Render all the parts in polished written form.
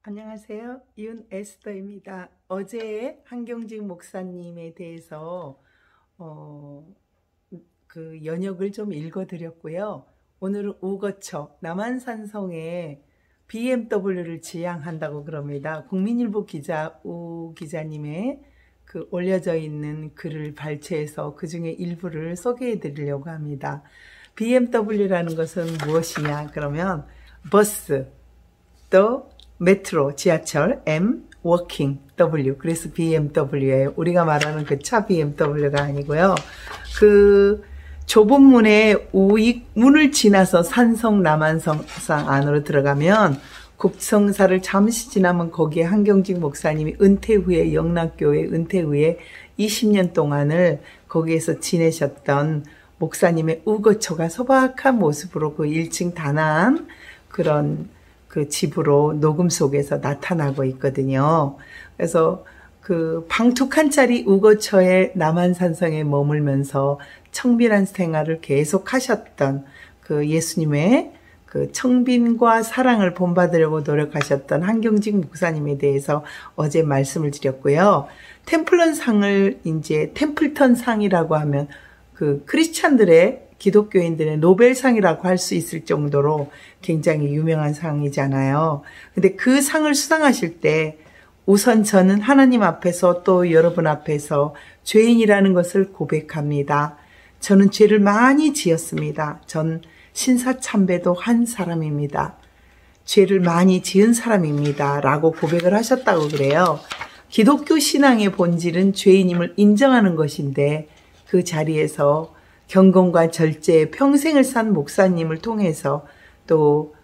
안녕하세요. 이은 에스더입니다. 어제 한경직 목사님에 대해서 그 연역을 좀 읽어드렸고요. 오늘은 우거처 남한산성에 BMW를 지향한다고 그럽니다. 국민일보 기자 우 기자님의 그 올려져 있는 글을 발췌해서 그 중에 일부를 소개해 드리려고 합니다. BMW라는 것은 무엇이냐? 그러면 버스, 또 메트로, 지하철, M, 워킹, W. 그래서 BMW예요. 우리가 말하는 그 차 BMW가 아니고요. 그 좁은 문을 지나서 산성 남한성상 안으로 들어가면 국성사를 잠시 지나면 거기에 한경직 목사님이 은퇴 후에 영락교회 은퇴 후에 20년 동안을 거기에서 지내셨던 목사님의 우거처가 소박한 모습으로 그 1층 단아한 그런 그 집으로 녹음 속에서 나타나고 있거든요. 그래서 그 방툭 한 짜리 우거처의 남한산성에 머물면서 청빈한 생활을 계속 하셨던 그 예수님의 그 청빈과 사랑을 본받으려고 노력하셨던 한경직 목사님에 대해서 어제 말씀을 드렸고요. 템플턴상을 이제 템플턴상이라고 하면 그 크리스찬들의 기독교인들의 노벨상이라고 할 수 있을 정도로 굉장히 유명한 상이잖아요. 근데 그 상을 수상하실 때 우선 저는 하나님 앞에서 또 여러분 앞에서 죄인이라는 것을 고백합니다. 저는 죄를 많이 지었습니다. 전 신사참배도 한 사람입니다. 죄를 많이 지은 사람입니다. 라고 고백을 하셨다고 그래요. 기독교 신앙의 본질은 죄인임을 인정하는 것인데 그 자리에서 경건과 절제에 평생을 산 목사님을 통해서 또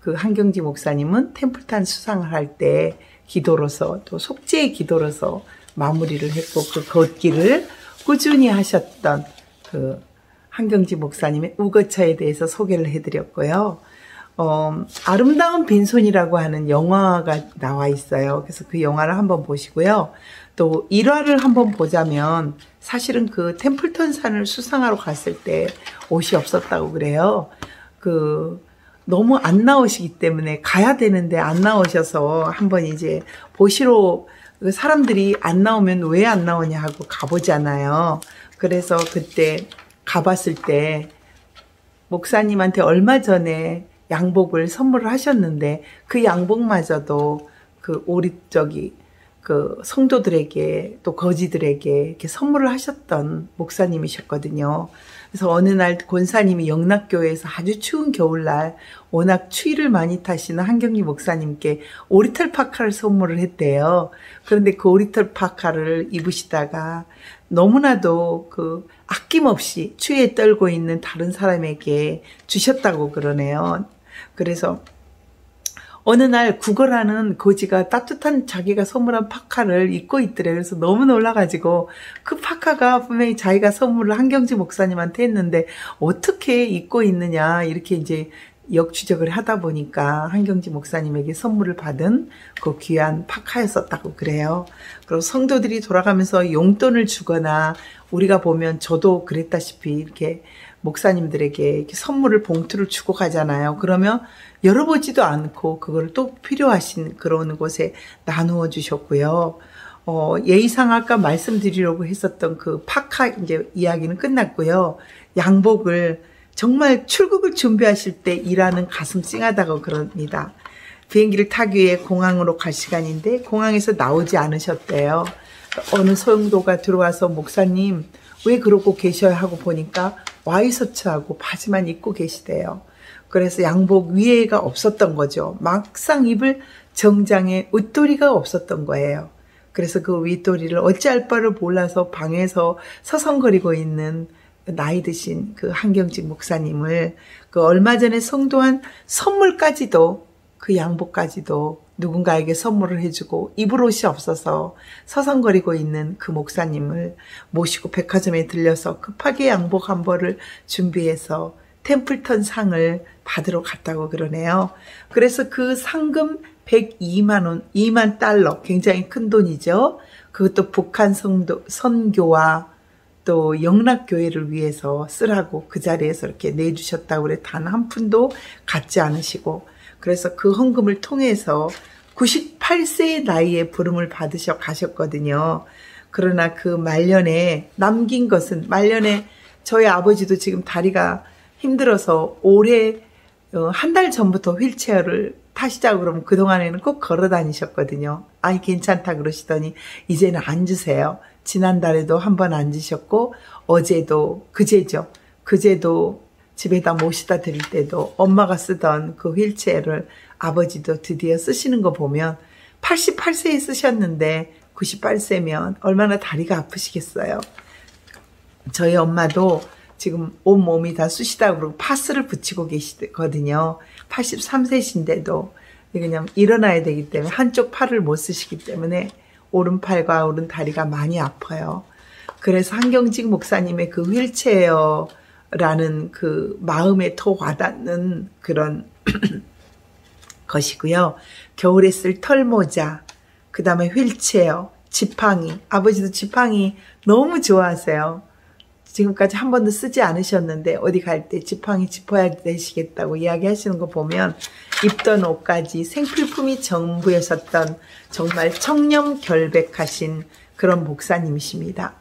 그 한경직 목사님은 템플턴 수상을 할 때 기도로서 또 속죄의 기도로서 마무리를 했고 그 걷기를 꾸준히 하셨던 그 한경직 목사님의 우거처에 대해서 소개를 해드렸고요. 아름다운 빈손이라고 하는 영화가 나와 있어요. 그래서 그 영화를 한번 보시고요. 또 일화를 한번 보자면 사실은 그 템플턴산을 수상하러 갔을 때 옷이 없었다고 그래요. 너무 안 나오시기 때문에 가야 되는데 안 나오셔서 한번 이제 보시러 사람들이 안 나오면 왜 안 나오냐 하고 가보잖아요. 그래서 그때 가봤을 때 목사님한테 얼마 전에 양복을 선물을 하셨는데 그 양복마저도 그 그 성도들에게 또 거지들에게 이렇게 선물을 하셨던 목사님이셨거든요. 그래서 어느 날 권사님이 영락교회에서 아주 추운 겨울날 워낙 추위를 많이 타시는 한경직 목사님께 오리털 파카를 선물을 했대요. 그런데 그 오리털 파카를 입으시다가 너무나도 그 아낌없이 추위에 떨고 있는 다른 사람에게 주셨다고 그러네요. 그래서 어느 날 구걸하는 거지가 따뜻한 자기가 선물한 파카를 입고 있더래요. 그래서 너무 놀라가지고 그 파카가 분명히 자기가 선물을 한경직 목사님한테 했는데 어떻게 입고 있느냐 이렇게 이제 역추적을 하다 보니까 한경직 목사님에게 선물을 받은 그 귀한 파카였었다고 그래요. 그리고 성도들이 돌아가면서 용돈을 주거나 우리가 보면 저도 그랬다시피 이렇게 목사님들에게 이렇게 선물을 봉투를 주고 가잖아요. 그러면 열어보지도 않고 그걸 또 필요하신 그런 곳에 나누어 주셨고요. 예의상 아까 말씀드리려고 했었던 그 파카 이제 이야기는 끝났고요. 양복을 정말 출국을 준비하실 때 일하는 가슴 찡하다고 그럽니다. 비행기를 타기 위해 공항으로 갈 시간인데 공항에서 나오지 않으셨대요. 어느 성도가 들어와서 목사님 왜 그러고 계셔야 하고 보니까 와이셔츠하고 바지만 입고 계시대요. 그래서 양복 위에가 없었던 거죠. 막상 입을 정장에 웃도리가 없었던 거예요. 그래서 그 윗도리를 어찌할 바를 몰라서 방에서 서성거리고 있는 나이 드신 그 한경직 목사님을 그 얼마 전에 성도한 선물까지도 그 양복까지도 누군가에게 선물을 해주고 입을 옷이 없어서 서성거리고 있는 그 목사님을 모시고 백화점에 들려서 급하게 양복 한 벌을 준비해서 템플턴 상을 받으러 갔다고 그러네요. 그래서 그 상금 102만 원, 2만 달러, 굉장히 큰 돈이죠. 그것도 북한 선교와 또 영락교회를 위해서 쓰라고 그 자리에서 이렇게 내주셨다고 그래. 단 한 푼도 갖지 않으시고 그래서 그 헌금을 통해서 98세의 나이에 부름을 받으셔 가셨거든요. 그러나 그 말년에 남긴 것은, 말년에 저희 아버지도 지금 다리가 힘들어서 올해 한 달 전부터 휠체어를 타시자고 그러면 그동안에는 꼭 걸어 다니셨거든요. 아니 괜찮다 그러시더니 이제는 앉으세요. 지난달에도 한번 앉으셨고, 어제도, 그제도 집에다 모시다 드릴 때도 엄마가 쓰던 그 휠체어를 아버지도 드디어 쓰시는 거 보면 88세에 쓰셨는데 98세면 얼마나 다리가 아프시겠어요. 저희 엄마도 지금 온몸이 다 쑤시다고 그러고 파스를 붙이고 계시거든요. 83세신데도 그냥 일어나야 되기 때문에 한쪽 팔을 못 쓰시기 때문에 오른팔과 오른다리가 많이 아파요. 그래서 한경직 목사님의 그 휠체어라는 그 마음에 더 와닿는 그런 것이고요. 겨울에 쓸 털모자, 그 다음에 휠체어, 지팡이. 아버지도 지팡이 너무 좋아하세요. 지금까지 한 번도 쓰지 않으셨는데 어디 갈 때 지팡이 짚어야 되시겠다고 이야기하시는 거 보면 입던 옷까지 생필품이 전부였었던 정말 청렴결백하신 그런 목사님이십니다.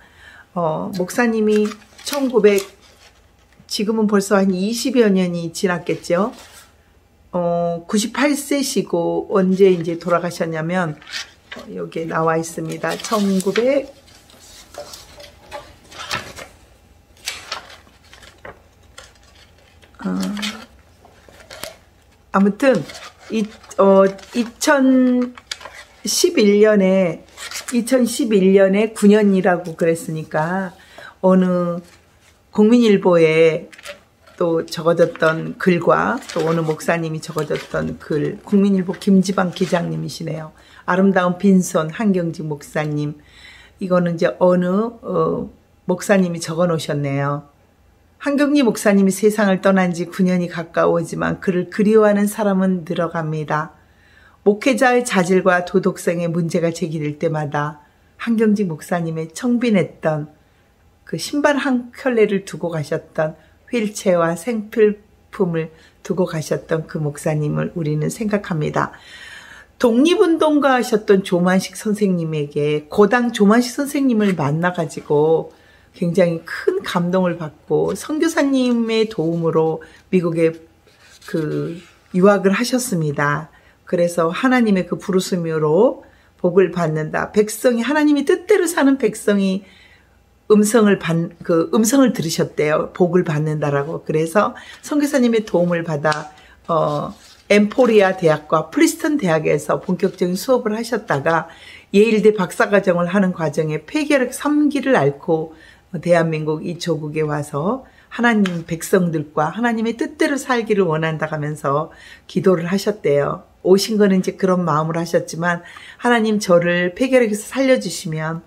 목사님이 지금은 벌써 한 20여 년이 지났겠죠. 98세시고 언제 이제 돌아가셨냐면 여기에 나와 있습니다. 아무튼 2011년에 9년이라고 그랬으니까 어느 국민일보에 또 적어졌던 글과 또 어느 목사님이 적어졌던 글, 국민일보 김지방 기장님이시네요. 아름다운 빈손 한경직 목사님. 이거는 이제 어느 목사님이 적어 놓으셨네요. 한경직 목사님이 세상을 떠난 지 9년이 가까워지만 그를 그리워하는 사람은 늘어갑니다. 목회자의 자질과 도덕성에 문제가 제기될 때마다 한경직 목사님의 청빈했던 그 신발 한 켤레를 두고 가셨던 휠체어와 생필품을 두고 가셨던 그 목사님을 우리는 생각합니다. 독립운동가 하셨던 조만식 선생님에게 고당 조만식 선생님을 만나가지고 굉장히 큰 감동을 받고 선교사님의 도움으로 미국에 유학을 하셨습니다. 그래서 하나님의 그 부르심으로 복을 받는다. 백성이 하나님이 뜻대로 사는 백성이 음성을 들으셨대요. 복을 받는다라고. 그래서 선교사님의 도움을 받아 엠포리아 대학과 프리스턴 대학에서 본격적인 수업을 하셨다가 예일대 박사과정을 하는 과정에 폐결핵 3기를 앓고 대한민국 이 조국에 와서 하나님 백성들과 하나님의 뜻대로 살기를 원한다 하면서 기도를 하셨대요. 오신 거는 이제 그런 마음으로 하셨지만 하나님 저를 폐결핵에서 살려주시면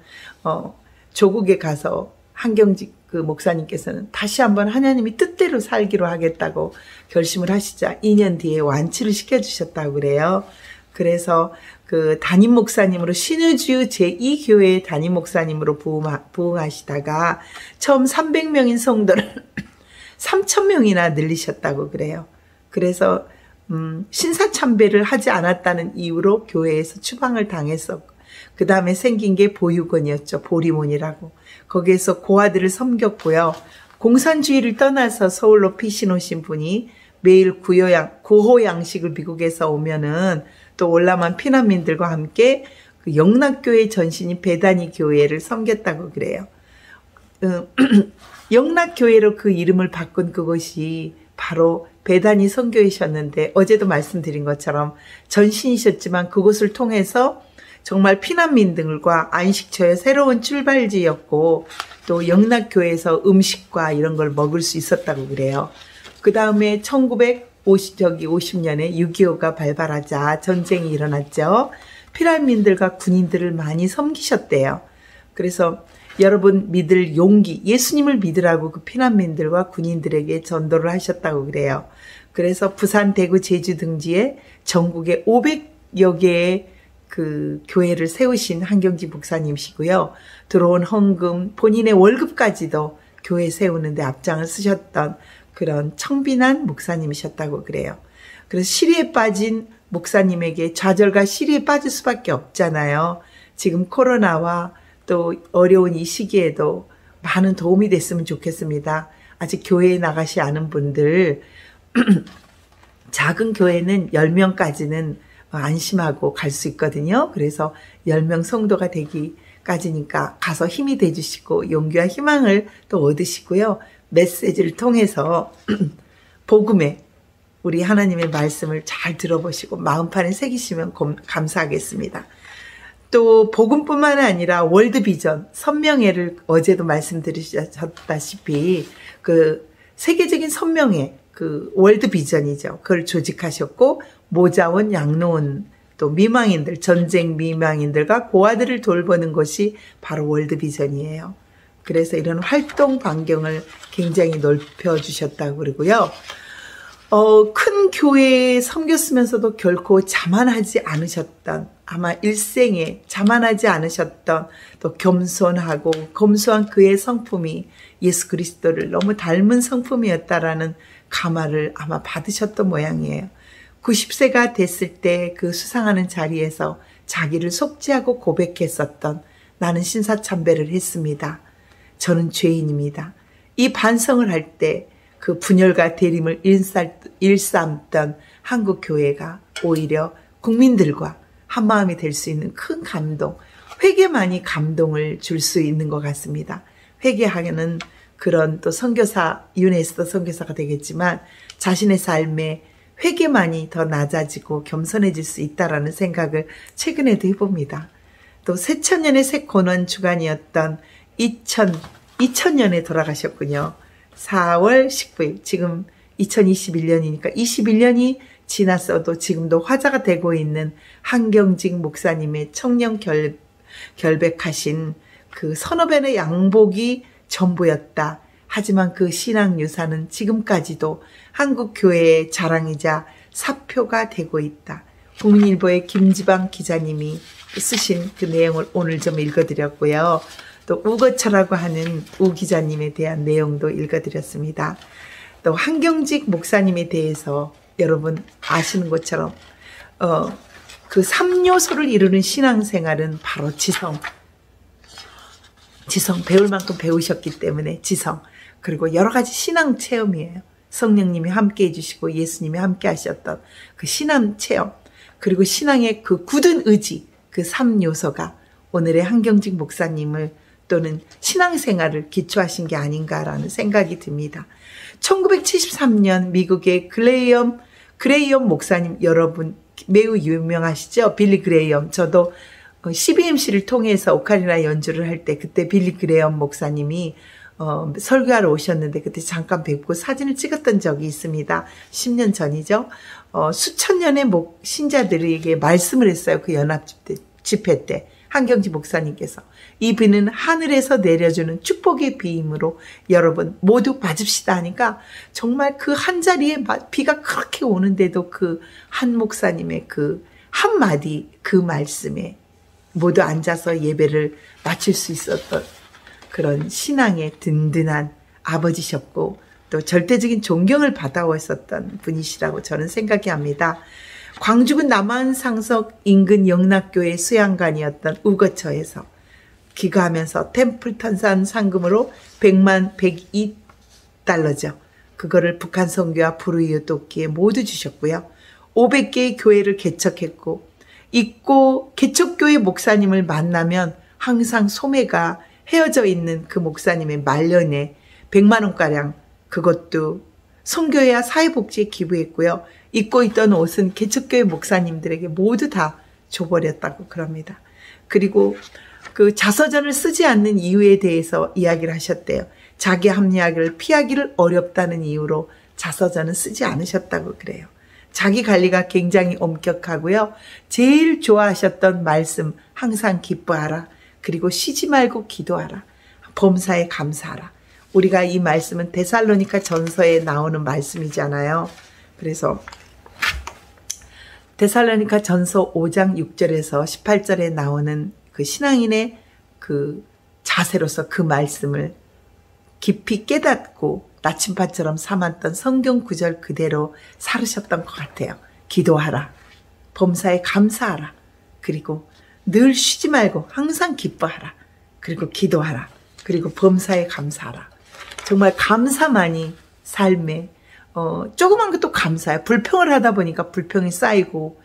조국에 가서 한경직 그 목사님께서는 다시 한번 하나님이 뜻대로 살기로 하겠다고 결심을 하시자 2년 뒤에 완치를 시켜주셨다고 그래요. 그래서 그 담임 목사님으로 신의주 제2교회의 담임 목사님으로 부흥하시다가 처음 300명인 성도를 3,000명이나 늘리셨다고 그래요. 그래서 신사참배를 하지 않았다는 이유로 교회에서 추방을 당했었고 그 다음에 생긴 게 보육원이었죠. 보리몬이라고. 거기에서 고아들을 섬겼고요. 공산주의를 떠나서 서울로 피신 오신 분이 매일 구호 양식을 미국에서 오면은 또 월남한 피난민들과 함께 그 영락교회 전신인 베다니 교회를 섬겼다고 그래요. 영락교회로 그 이름을 바꾼 그것이 바로 베다니 선교이셨는데 어제도 말씀드린 것처럼 전신이셨지만 그곳을 통해서 정말 피난민들과 안식처의 새로운 출발지였고 또 영락교회에서 음식과 이런 걸 먹을 수 있었다고 그래요. 그 다음에 1950년에 6.25가 발발하자 전쟁이 일어났죠. 피난민들과 군인들을 많이 섬기셨대요. 그래서 여러분 믿을 용기, 예수님을 믿으라고 그 피난민들과 군인들에게 전도를 하셨다고 그래요. 그래서 부산, 대구, 제주 등지에 전국에 500여 개의 그 교회를 세우신 한경직 목사님이시고요. 들어온 헌금, 본인의 월급까지도 교회 세우는데 앞장을 쓰셨던 그런 청빈한 목사님이셨다고 그래요. 그래서 시리에 빠진 목사님에게 좌절과 시리에 빠질 수밖에 없잖아요. 지금 코로나와 또 어려운 이 시기에도 많은 도움이 됐으면 좋겠습니다. 아직 교회에 나가시 않은 분들 작은 교회는 10명까지는 안심하고 갈 수 있거든요. 그래서 10명 성도가 되기까지니까 가서 힘이 돼주시고 용기와 희망을 또 얻으시고요. 메시지를 통해서 복음에 우리 하나님의 말씀을 잘 들어보시고 마음판에 새기시면 감사하겠습니다. 또 복음뿐만 아니라 월드비전 선명회를 어제도 말씀드리셨다시피 그 세계적인 선명회 그 월드비전이죠. 그걸 조직하셨고 모자원, 양로원 또 미망인들 전쟁 미망인들과 고아들을 돌보는 것이 바로 월드비전이에요. 그래서 이런 활동 반경을 굉장히 넓혀주셨다고 그러고요. 큰 교회에 섬겼으면서도 결코 자만하지 않으셨던 아마 일생에 자만하지 않으셨던 또 겸손하고 검소한 그의 성품이 예수 그리스도를 너무 닮은 성품이었다라는 감화를 아마 받으셨던 모양이에요. 90세가 됐을 때 그 수상하는 자리에서 자기를 속죄하고 고백했었던 나는 신사참배를 했습니다. 저는 죄인입니다. 이 반성을 할 때 그 분열과 대립을 일삼던 한국 교회가 오히려 국민들과 한마음이 될 수 있는 큰 감동, 회개만이 감동을 줄 수 있는 것 같습니다. 회개하는 그런 또 선교사, 윤회에서도 선교사가 되겠지만 자신의 삶에 회개만이 더 낮아지고 겸손해질 수 있다라는 생각을 최근에도 해봅니다. 또 새천년의 새 고난 주간이었던 2000년에 돌아가셨군요. 4월 19일, 지금 2021년이니까 21년이 지났어도 지금도 화제가 되고 있는 한경직 목사님의 청년 결백하신 그 서너 변의 양복이 전부였다. 하지만 그 신앙 유산은 지금까지도 한국 교회의 자랑이자 사표가 되고 있다. 국민일보의 김지방 기자님이 쓰신 그 내용을 오늘 좀 읽어드렸고요. 또 우거처라고 하는 우 기자님에 대한 내용도 읽어드렸습니다. 또 한경직 목사님에 대해서 여러분 아시는 것처럼 그 3요소를 이루는 신앙생활은 바로 지성 배울 만큼 배우셨기 때문에 지성, 그리고 여러 가지 신앙 체험이에요. 성령님이 함께 해주시고 예수님이 함께 하셨던 그 신앙 체험, 그리고 신앙의 그 굳은 의지, 그 3요소가 오늘의 한경직 목사님을 또는 신앙생활을 기초하신 게 아닌가라는 생각이 듭니다. 1973년 미국의 그레이엄 목사님, 여러분 매우 유명하시죠? 빌리 그레이엄. 저도 CBMC를 통해서 오카리나 연주를 할 때 그때 빌리 그레이엄 목사님이 설교하러 오셨는데 그때 잠깐 뵙고 사진을 찍었던 적이 있습니다. 10년 전이죠. 수천 년의 신자들에게 말씀을 했어요. 그 연합 집회 때 한경지 목사님께서 이 비는 하늘에서 내려주는 축복의 비임으로 여러분 모두 맞읍시다 하니까 정말 그 한 자리에 비가 그렇게 오는데도 그 한 목사님의 그 한마디 그 말씀에 모두 앉아서 예배를 마칠 수 있었던 그런 신앙의 든든한 아버지셨고 또 절대적인 존경을 받아왔었던 분이시라고 저는 생각이 합니다. 광주군 남한상석 인근 영락교회 수양관이었던 우거처에서 기거하면서 템플턴산 상금으로 102달러죠. 그거를 북한 선교와 불우이웃 돕기에 모두 주셨고요. 500개의 교회를 개척했고 있고 개척교회 목사님을 만나면 항상 소매가 헤어져 있는 그 목사님의 말년에 100만 원가량 그것도 선교회와 사회복지에 기부했고요. 입고 있던 옷은 개척교회 목사님들에게 모두 다 줘버렸다고 그럽니다. 그리고 그 자서전을 쓰지 않는 이유에 대해서 이야기를 하셨대요. 자기 합리화를 피하기를 어렵다는 이유로 자서전은 쓰지 않으셨다고 그래요. 자기 관리가 굉장히 엄격하고요. 제일 좋아하셨던 말씀 항상 기뻐하라. 그리고 쉬지 말고 기도하라. 범사에 감사하라. 우리가 이 말씀은 데살로니가 전서에 나오는 말씀이잖아요. 그래서 데살로니가 전서 5장 6절에서 18절에 나오는 그 신앙인의 그 자세로서 그 말씀을 깊이 깨닫고 나침반처럼 삼았던 성경 구절 그대로 살으셨던 것 같아요. 기도하라. 범사에 감사하라. 그리고 늘 쉬지 말고 항상 기뻐하라. 그리고 기도하라. 그리고 범사에 감사하라. 정말 감사만이 삶에 조그만 것도 감사해요. 불평을 하다 보니까 불평이 쌓이고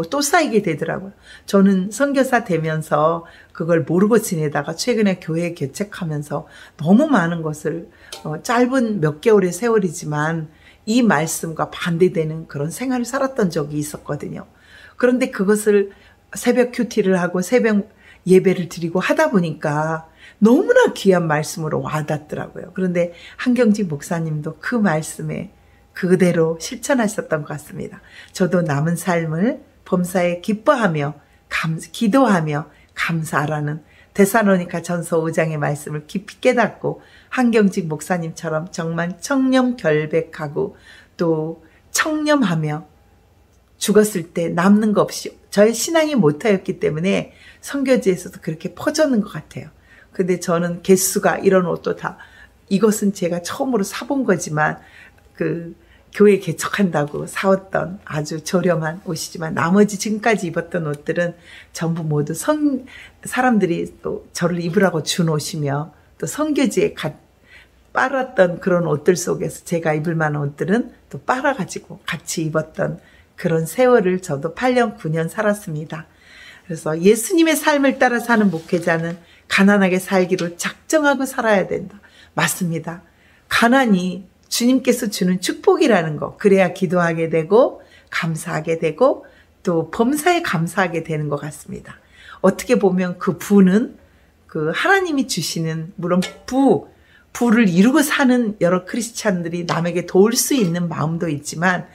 또 쌓이게 되더라고요. 저는 선교사 되면서 그걸 모르고 지내다가 최근에 교회 개척하면서 너무 많은 것을 짧은 몇 개월의 세월이지만 이 말씀과 반대되는 그런 생활을 살았던 적이 있었거든요. 그런데 그것을 새벽 큐티를 하고 새벽 예배를 드리고 하다 보니까 너무나 귀한 말씀으로 와닿더라고요. 그런데 한경직 목사님도 그 말씀에 그대로 실천하셨던 것 같습니다. 저도 남은 삶을 범사에 기뻐하며 기도하며 감사하라는 데살로니가 전서 5장의 말씀을 깊이 깨닫고 한경직 목사님처럼 정말 청렴결백하고 또 청렴하며 죽었을 때 남는 거 없이 저의 신앙이 못하였기 때문에 선교지에서도 그렇게 퍼졌는 것 같아요. 근데 저는 개수가 이런 옷도 다 이것은 제가 처음으로 사본 거지만 그 교회 개척한다고 사왔던 아주 저렴한 옷이지만 나머지 지금까지 입었던 옷들은 전부 모두 사람들이 또 저를 입으라고 준 옷이며 또 선교지에 빨았던 그런 옷들 속에서 제가 입을 만한 옷들은 또 빨아가지고 같이 입었던 그런 세월을 저도 8년 9년 살았습니다. 그래서 예수님의 삶을 따라 사는 목회자는 가난하게 살기로 작정하고 살아야 된다. 맞습니다. 가난이 주님께서 주는 축복이라는 거. 그래야 기도하게 되고 감사하게 되고 또 범사에 감사하게 되는 것 같습니다. 어떻게 보면 그 부는 그 하나님이 주시는 물론 부를 이루고 사는 여러 크리스찬들이 남에게 도울 수 있는 마음도 있지만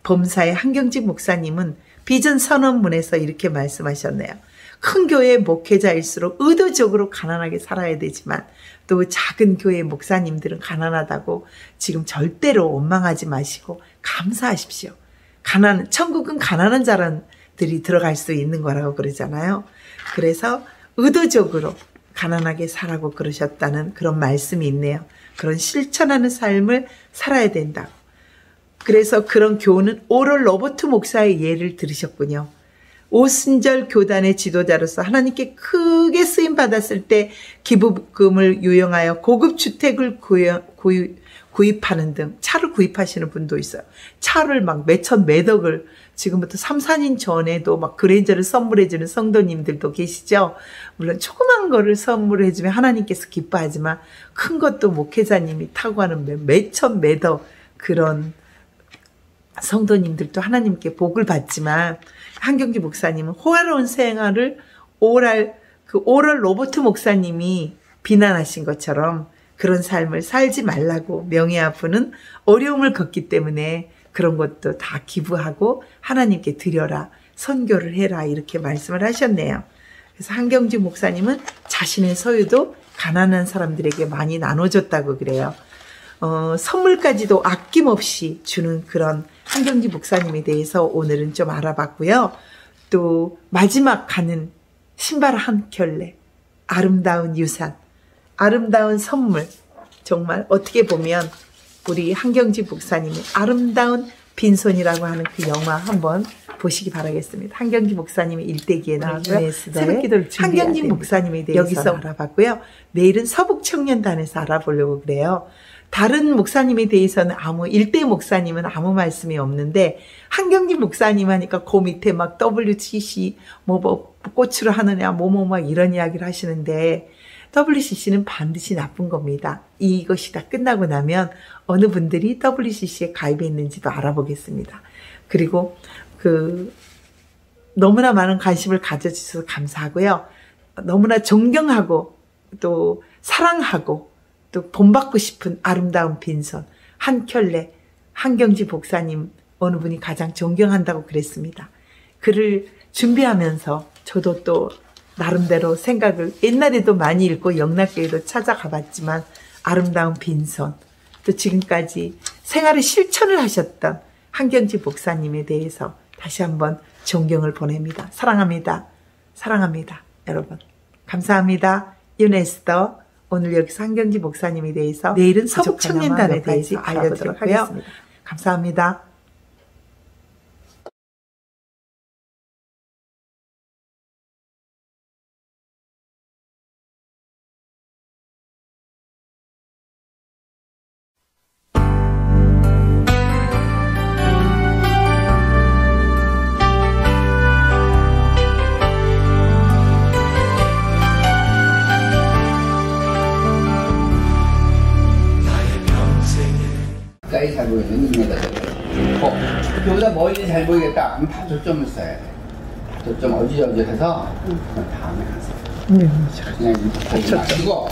범사의 한경직 목사님은 비전 선언문에서 이렇게 말씀하셨네요. 큰 교회 목회자일수록 의도적으로 가난하게 살아야 되지만 또 작은 교회 목사님들은 가난하다고 지금 절대로 원망하지 마시고 감사하십시오. 천국은 가난한 사람들이 들어갈 수 있는 거라고 그러잖아요. 그래서 의도적으로 가난하게 살라고 그러셨다는 그런 말씀이 있네요. 그런 실천하는 삶을 살아야 된다. 그래서 그런 교훈은 오럴 로버트 목사의 예를 들으셨군요. 오순절 교단의 지도자로서 하나님께 크게 쓰임받았을 때 기부금을 유용하여 고급 주택을 구입하는 등 차를 구입하시는 분도 있어요. 차를 막 몇천 몇억을 지금부터 3, 4년 전에도 막 그랜저를 선물해주는 성도님들도 계시죠. 물론 조그만 거를 선물해주면 하나님께서 기뻐하지만 큰 것도 목회자님이 타고 가는 몇천 몇억 그런 성도님들도 하나님께 복을 받지만 한경직 목사님은 호화로운 생활을 오럴 로버트 목사님이 비난하신 것처럼 그런 삶을 살지 말라고 명예아부는 어려움을 겪기 때문에 그런 것도 다 기부하고 하나님께 드려라, 선교를 해라 이렇게 말씀을 하셨네요. 그래서 한경직 목사님은 자신의 소유도 가난한 사람들에게 많이 나눠줬다고 그래요. 선물까지도 아낌없이 주는 그런 한경직 목사님에 대해서 오늘은 좀 알아봤고요. 또 마지막 가는 신발 한 켤레, 아름다운 유산, 아름다운 선물, 정말 어떻게 보면 우리 한경직 목사님의 아름다운 빈손이라고 하는 그 영화 한번 보시기 바라겠습니다. 한경직 목사님의 일대기에 나오고요. 새벽기도를 한경직 목사님에 대해서 여기서 알아봤고요. 내일은 서북청년단에서 알아보려고 그래요. 다른 목사님에 대해서는 일대 목사님은 아무 말씀이 없는데 한경직 목사님 하니까 그 밑에 막 WCC 꽃으로 하느냐 막 이런 이야기를 하시는데 WCC는 반드시 나쁜 겁니다. 이것이 다 끝나고 나면 어느 분들이 WCC에 가입해 있는지도 알아보겠습니다. 그리고 너무나 많은 관심을 가져주셔서 감사하고요. 너무나 존경하고 또 사랑하고 또 본받고 싶은 아름다운 빈손 한 켤레 한경직 목사님 어느 분이 가장 존경한다고 그랬습니다. 글을 준비하면서 저도 또 나름대로 생각을 옛날에도 많이 읽고 영락교회도 찾아가 봤지만 아름다운 빈손 또 지금까지 생활의 실천을 하셨던 한경직 목사님에 대해서 다시 한번 존경을 보냅니다. 사랑합니다. 사랑합니다. 여러분 감사합니다. 윤에스더 오늘 여기서 한경직 목사님에 대해서 내일은 서북청년단에 대해서 알려드리도록 하겠습니다. 감사합니다. 여기는 2m. 여기보다 멀리 잘 보이겠다. 그럼 다 저점을 써야 돼. 저점 어지러지해서 다음에 하세요. 그냥 이렇게 마시고